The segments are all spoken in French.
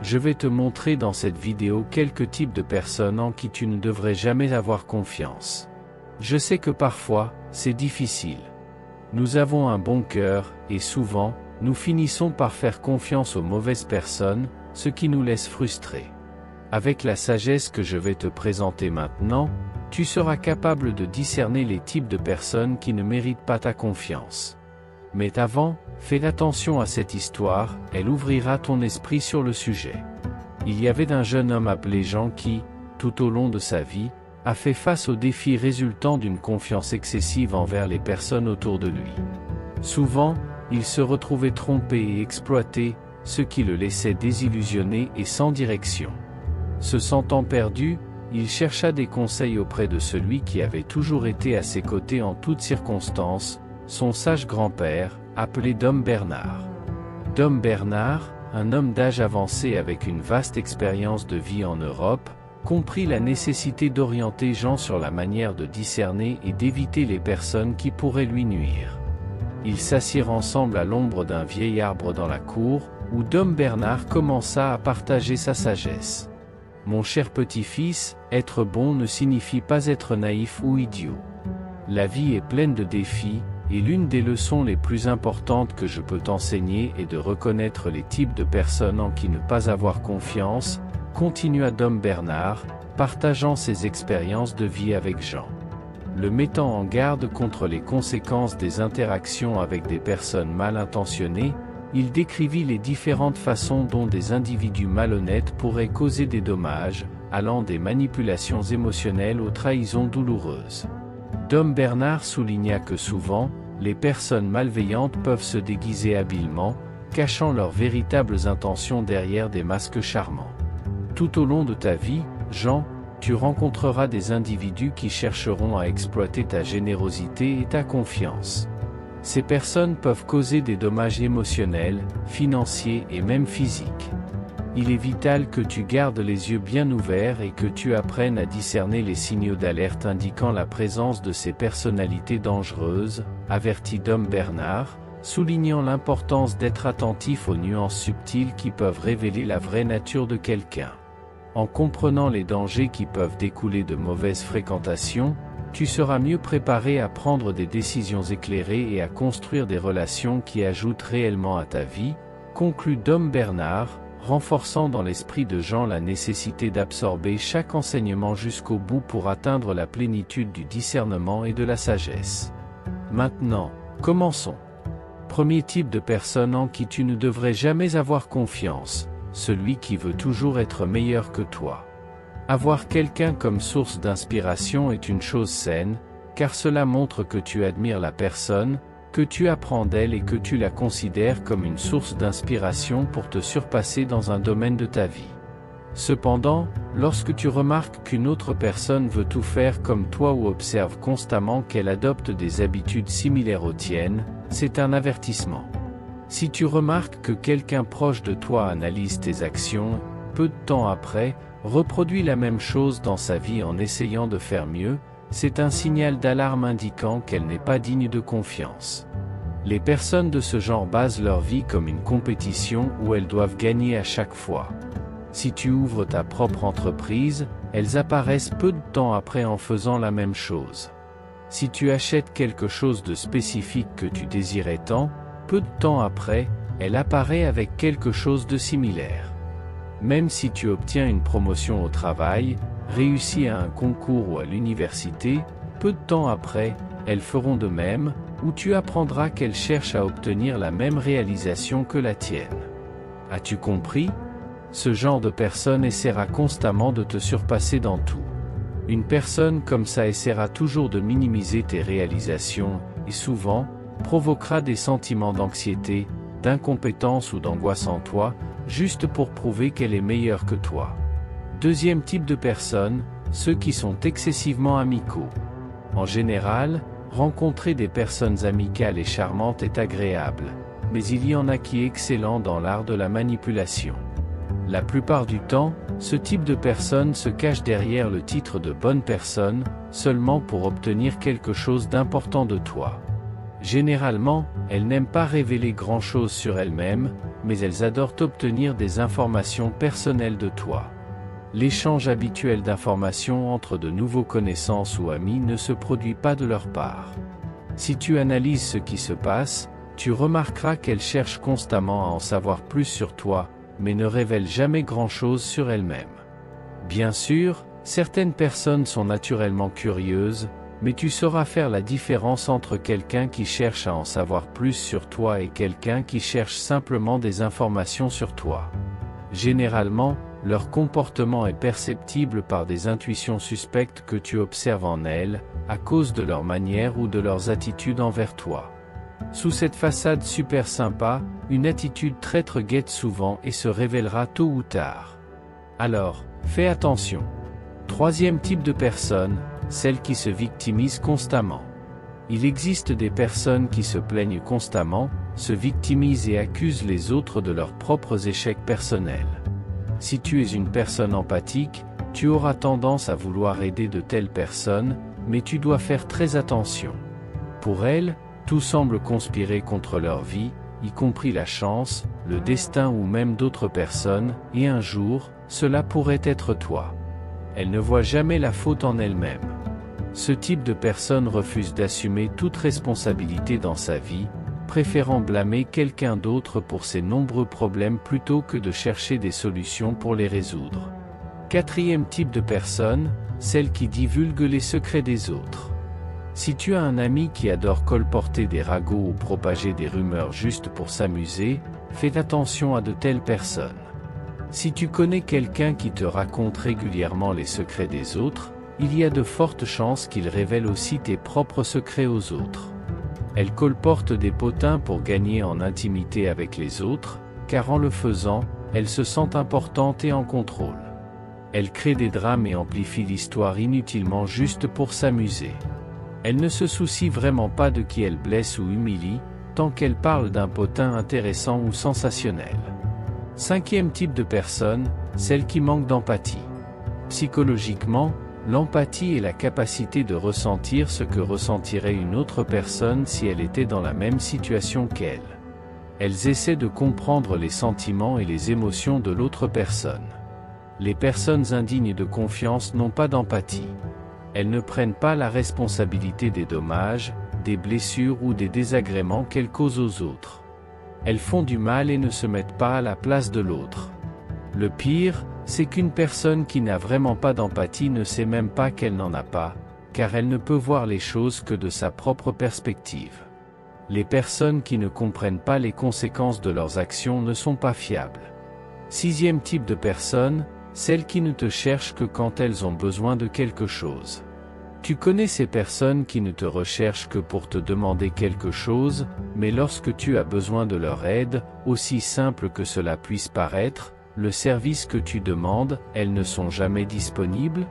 Je vais te montrer dans cette vidéo quelques types de personnes en qui tu ne devrais jamais avoir confiance. Je sais que parfois, c'est difficile. Nous avons un bon cœur, et souvent, nous finissons par faire confiance aux mauvaises personnes, ce qui nous laisse frustrés. Avec la sagesse que je vais te présenter maintenant, tu seras capable de discerner les types de personnes qui ne méritent pas ta confiance. Mais avant, fais attention à cette histoire, elle ouvrira ton esprit sur le sujet. Il y avait un jeune homme appelé Jean qui, tout au long de sa vie, a fait face aux défis résultant d'une confiance excessive envers les personnes autour de lui. Souvent, il se retrouvait trompé et exploité, ce qui le laissait désillusionné et sans direction. Se sentant perdu, il chercha des conseils auprès de celui qui avait toujours été à ses côtés en toutes circonstances, son sage grand-père, appelé Dom Bernard. Dom Bernard, un homme d'âge avancé avec une vaste expérience de vie en Europe, comprit la nécessité d'orienter Jean sur la manière de discerner et d'éviter les personnes qui pourraient lui nuire. Ils s'assirent ensemble à l'ombre d'un vieil arbre dans la cour, où Dom Bernard commença à partager sa sagesse. « Mon cher petit-fils, être bon ne signifie pas être naïf ou idiot. La vie est pleine de défis, et l'une des leçons les plus importantes que je peux t'enseigner est de reconnaître les types de personnes en qui ne pas avoir confiance, continua Dom Bernard, partageant ses expériences de vie avec Jean. Le mettant en garde contre les conséquences des interactions avec des personnes mal intentionnées, il décrivit les différentes façons dont des individus malhonnêtes pourraient causer des dommages, allant des manipulations émotionnelles aux trahisons douloureuses. Dom Bernard souligna que souvent, les personnes malveillantes peuvent se déguiser habilement, cachant leurs véritables intentions derrière des masques charmants. Tout au long de ta vie, Jean, tu rencontreras des individus qui chercheront à exploiter ta générosité et ta confiance. Ces personnes peuvent causer des dommages émotionnels, financiers et même physiques. Il est vital que tu gardes les yeux bien ouverts et que tu apprennes à discerner les signaux d'alerte indiquant la présence de ces personnalités dangereuses, avertit Dom Bernard, soulignant l'importance d'être attentif aux nuances subtiles qui peuvent révéler la vraie nature de quelqu'un. En comprenant les dangers qui peuvent découler de mauvaises fréquentations, tu seras mieux préparé à prendre des décisions éclairées et à construire des relations qui ajoutent réellement à ta vie, conclut Dom Bernard, renforçant dans l'esprit de Jean la nécessité d'absorber chaque enseignement jusqu'au bout pour atteindre la plénitude du discernement et de la sagesse. Maintenant, commençons. Premier type de personne en qui tu ne devrais jamais avoir confiance, celui qui veut toujours être meilleur que toi. Avoir quelqu'un comme source d'inspiration est une chose saine, car cela montre que tu admires la personne, que tu apprends d'elle et que tu la considères comme une source d'inspiration pour te surpasser dans un domaine de ta vie. Cependant, lorsque tu remarques qu'une autre personne veut tout faire comme toi ou observe constamment qu'elle adopte des habitudes similaires aux tiennes, c'est un avertissement. Si tu remarques que quelqu'un proche de toi analyse tes actions, peu de temps après, reproduit la même chose dans sa vie en essayant de faire mieux, c'est un signal d'alarme indiquant qu'elle n'est pas digne de confiance. Les personnes de ce genre basent leur vie comme une compétition où elles doivent gagner à chaque fois. Si tu ouvres ta propre entreprise, elles apparaissent peu de temps après en faisant la même chose. Si tu achètes quelque chose de spécifique que tu désirais tant, peu de temps après, elle apparaît avec quelque chose de similaire. Même si tu obtiens une promotion au travail, réussis à un concours ou à l'université, peu de temps après, elles feront de même, ou tu apprendras qu'elles cherchent à obtenir la même réalisation que la tienne. As-tu compris? Ce genre de personne essaiera constamment de te surpasser dans tout. Une personne comme ça essaiera toujours de minimiser tes réalisations, et souvent, provoquera des sentiments d'anxiété, d'incompétence ou d'angoisse en toi, juste pour prouver qu'elle est meilleure que toi. Deuxième type de personnes, ceux qui sont excessivement amicaux. En général, rencontrer des personnes amicales et charmantes est agréable, mais il y en a qui sont excellents dans l'art de la manipulation. La plupart du temps, ce type de personne se cache derrière le titre de bonne personne, seulement pour obtenir quelque chose d'important de toi. Généralement, elles n'aiment pas révéler grand-chose sur elles-mêmes, mais elles adorent obtenir des informations personnelles de toi. L'échange habituel d'informations entre de nouveaux connaissances ou amis ne se produit pas de leur part. Si tu analyses ce qui se passe, tu remarqueras qu'elles cherchent constamment à en savoir plus sur toi, mais ne révèlent jamais grand-chose sur elles-mêmes. Bien sûr, certaines personnes sont naturellement curieuses, mais tu sauras faire la différence entre quelqu'un qui cherche à en savoir plus sur toi et quelqu'un qui cherche simplement des informations sur toi. Généralement, leur comportement est perceptible par des intuitions suspectes que tu observes en elles, à cause de leur manière ou de leurs attitudes envers toi. Sous cette façade super sympa, une attitude traître guette souvent et se révélera tôt ou tard. Alors, fais attention. Troisième type de personne, celles qui se victimisent constamment. Il existe des personnes qui se plaignent constamment, se victimisent et accusent les autres de leurs propres échecs personnels. Si tu es une personne empathique, tu auras tendance à vouloir aider de telles personnes, mais tu dois faire très attention. Pour elles, tout semble conspirer contre leur vie, y compris la chance, le destin ou même d'autres personnes, et un jour, cela pourrait être toi. Elles ne voient jamais la faute en elles-mêmes. Ce type de personne refuse d'assumer toute responsabilité dans sa vie, préférant blâmer quelqu'un d'autre pour ses nombreux problèmes plutôt que de chercher des solutions pour les résoudre. Quatrième type de personne, celle qui divulgue les secrets des autres. Si tu as un ami qui adore colporter des ragots ou propager des rumeurs juste pour s'amuser, fais attention à de telles personnes. Si tu connais quelqu'un qui te raconte régulièrement les secrets des autres, il y a de fortes chances qu'il révèle aussi tes propres secrets aux autres. Elle colporte des potins pour gagner en intimité avec les autres, car en le faisant, elle se sent importante et en contrôle. Elle crée des drames et amplifie l'histoire inutilement juste pour s'amuser. Elle ne se soucie vraiment pas de qui elle blesse ou humilie, tant qu'elle parle d'un potin intéressant ou sensationnel. Cinquième type de personne, celle qui manque d'empathie. Psychologiquement, l'empathie est la capacité de ressentir ce que ressentirait une autre personne si elle était dans la même situation qu'elle. Elles essaient de comprendre les sentiments et les émotions de l'autre personne. Les personnes indignes de confiance n'ont pas d'empathie. Elles ne prennent pas la responsabilité des dommages, des blessures ou des désagréments qu'elles causent aux autres. Elles font du mal et ne se mettent pas à la place de l'autre. Le pire, c'est qu'une personne qui n'a vraiment pas d'empathie ne sait même pas qu'elle n'en a pas, car elle ne peut voir les choses que de sa propre perspective. Les personnes qui ne comprennent pas les conséquences de leurs actions ne sont pas fiables. Sixième type de personne, celles qui ne te cherchent que quand elles ont besoin de quelque chose. Tu connais ces personnes qui ne te recherchent que pour te demander quelque chose, mais lorsque tu as besoin de leur aide, aussi simple que cela puisse paraître, le service que tu demandes, elles ne sont jamais disponibles?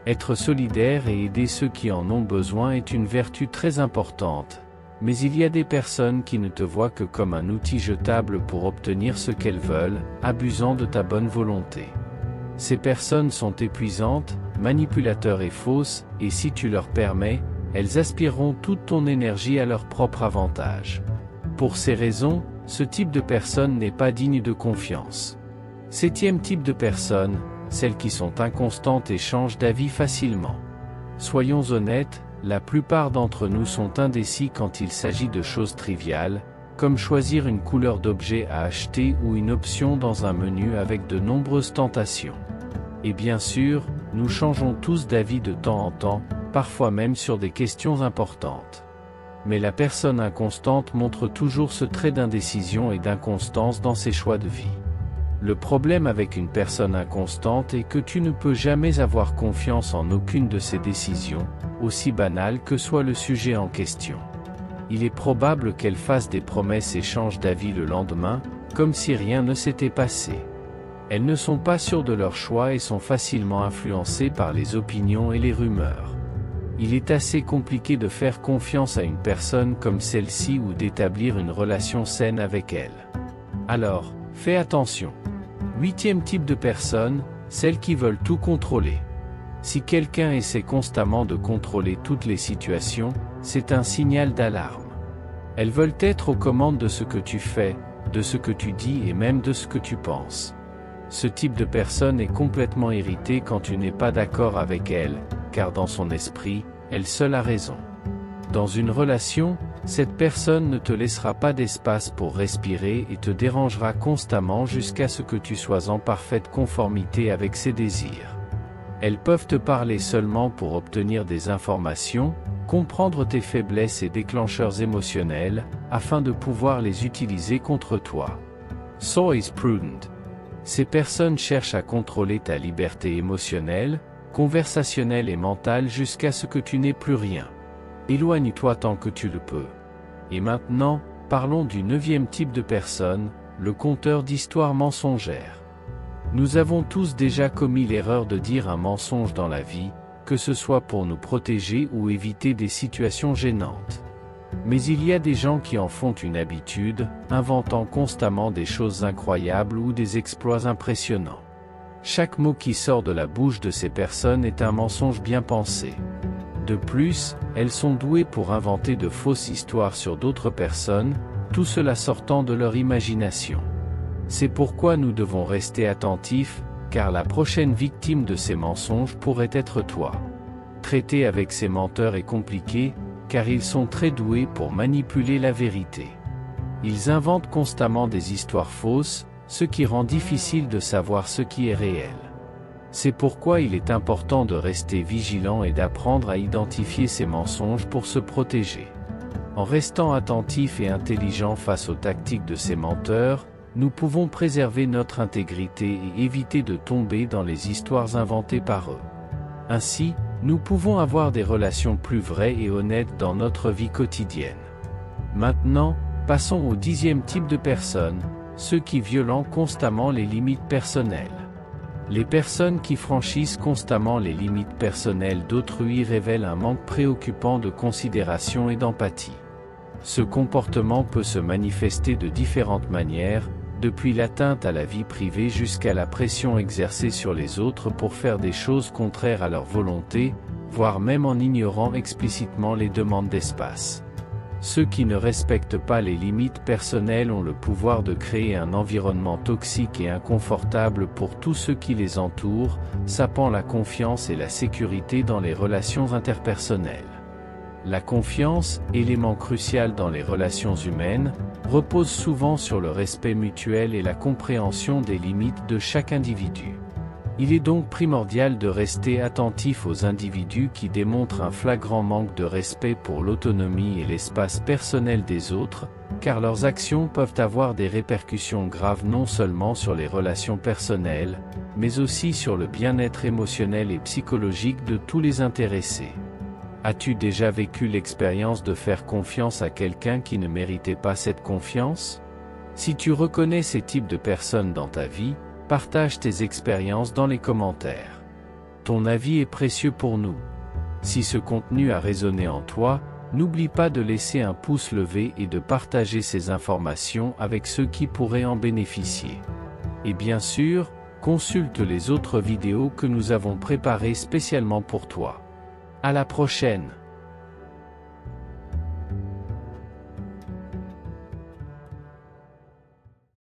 Être solidaire et aider ceux qui en ont besoin est une vertu très importante, mais il y a des personnes qui ne te voient que comme un outil jetable pour obtenir ce qu'elles veulent, abusant de ta bonne volonté. Ces personnes sont épuisantes, manipulateurs et fausses, et si tu leur permets, elles aspireront toute ton énergie à leur propre avantage. Pour ces raisons, ce type de personne n'est pas digne de confiance. Septième type de personnes, celles qui sont inconstantes et changent d'avis facilement. Soyons honnêtes, la plupart d'entre nous sont indécis quand il s'agit de choses triviales, comme choisir une couleur d'objet à acheter ou une option dans un menu avec de nombreuses tentations. Et bien sûr, nous changeons tous d'avis de temps en temps, parfois même sur des questions importantes. Mais la personne inconstante montre toujours ce trait d'indécision et d'inconstance dans ses choix de vie. Le problème avec une personne inconstante est que tu ne peux jamais avoir confiance en aucune de ses décisions, aussi banales que soit le sujet en question. Il est probable qu'elle fasse des promesses et change d'avis le lendemain, comme si rien ne s'était passé. Elles ne sont pas sûres de leur choix et sont facilement influencées par les opinions et les rumeurs. Il est assez compliqué de faire confiance à une personne comme celle-ci ou d'établir une relation saine avec elle. Alors, fais attention. Huitième type de personnes, celles qui veulent tout contrôler. Si quelqu'un essaie constamment de contrôler toutes les situations, c'est un signal d'alarme. Elles veulent être aux commandes de ce que tu fais, de ce que tu dis et même de ce que tu penses. Ce type de personne est complètement irritée quand tu n'es pas d'accord avec elle, car dans son esprit, elle seule a raison. Dans une relation, cette personne ne te laissera pas d'espace pour respirer et te dérangera constamment jusqu'à ce que tu sois en parfaite conformité avec ses désirs. Elles peuvent te parler seulement pour obtenir des informations, comprendre tes faiblesses et déclencheurs émotionnels, afin de pouvoir les utiliser contre toi. So is prudent. Ces personnes cherchent à contrôler ta liberté émotionnelle, conversationnelle et mentale jusqu'à ce que tu n'aies plus rien. Éloigne-toi tant que tu le peux. Et maintenant, parlons du 9e type de personne, le conteur d'histoires mensongères. Nous avons tous déjà commis l'erreur de dire un mensonge dans la vie, que ce soit pour nous protéger ou éviter des situations gênantes. Mais il y a des gens qui en font une habitude, inventant constamment des choses incroyables ou des exploits impressionnants. Chaque mot qui sort de la bouche de ces personnes est un mensonge bien pensé. De plus, elles sont douées pour inventer de fausses histoires sur d'autres personnes, tout cela sortant de leur imagination. C'est pourquoi nous devons rester attentifs, car la prochaine victime de ces mensonges pourrait être toi. Traiter avec ces menteurs est compliqué, car ils sont très doués pour manipuler la vérité. Ils inventent constamment des histoires fausses, ce qui rend difficile de savoir ce qui est réel. C'est pourquoi il est important de rester vigilant et d'apprendre à identifier ces mensonges pour se protéger. En restant attentif et intelligent face aux tactiques de ces menteurs, nous pouvons préserver notre intégrité et éviter de tomber dans les histoires inventées par eux. Ainsi, nous pouvons avoir des relations plus vraies et honnêtes dans notre vie quotidienne. Maintenant, passons au 10e type de personnes, ceux qui violent constamment les limites personnelles. Les personnes qui franchissent constamment les limites personnelles d'autrui révèlent un manque préoccupant de considération et d'empathie. Ce comportement peut se manifester de différentes manières, depuis l'atteinte à la vie privée jusqu'à la pression exercée sur les autres pour faire des choses contraires à leur volonté, voire même en ignorant explicitement les demandes d'espace. Ceux qui ne respectent pas les limites personnelles ont le pouvoir de créer un environnement toxique et inconfortable pour tous ceux qui les entourent, sapant la confiance et la sécurité dans les relations interpersonnelles. La confiance, élément crucial dans les relations humaines, repose souvent sur le respect mutuel et la compréhension des limites de chaque individu. Il est donc primordial de rester attentif aux individus qui démontrent un flagrant manque de respect pour l'autonomie et l'espace personnel des autres, car leurs actions peuvent avoir des répercussions graves non seulement sur les relations personnelles, mais aussi sur le bien-être émotionnel et psychologique de tous les intéressés. As-tu déjà vécu l'expérience de faire confiance à quelqu'un qui ne méritait pas cette confiance? Si tu reconnais ces types de personnes dans ta vie, partage tes expériences dans les commentaires. Ton avis est précieux pour nous. Si ce contenu a résonné en toi, n'oublie pas de laisser un pouce levé et de partager ces informations avec ceux qui pourraient en bénéficier. Et bien sûr, consulte les autres vidéos que nous avons préparées spécialement pour toi. À la prochaine!